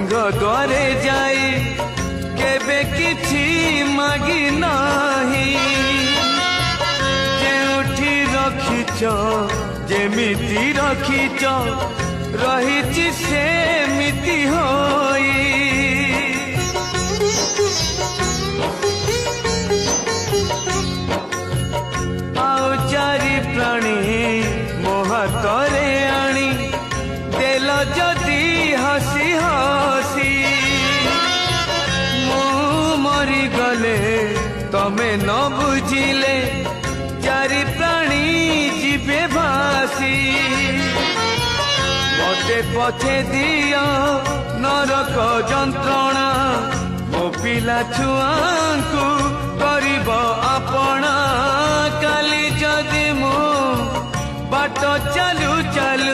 सिंह द्वारे जाई केबे किछि मागी नाही जेउठी रखिच जेमिति रखिच रहिछि सेमिति होई आओ चारि प्राणी मो हातरे आनी देल जदि हसी हसी मु मरी गले तमे न बुझिले चारि प्राणी जीवे भासी मते पछे दियो नरक जंत्रणा मो पिला छुआंकु करिब आपणा काली जदि मु बाट चालू चालू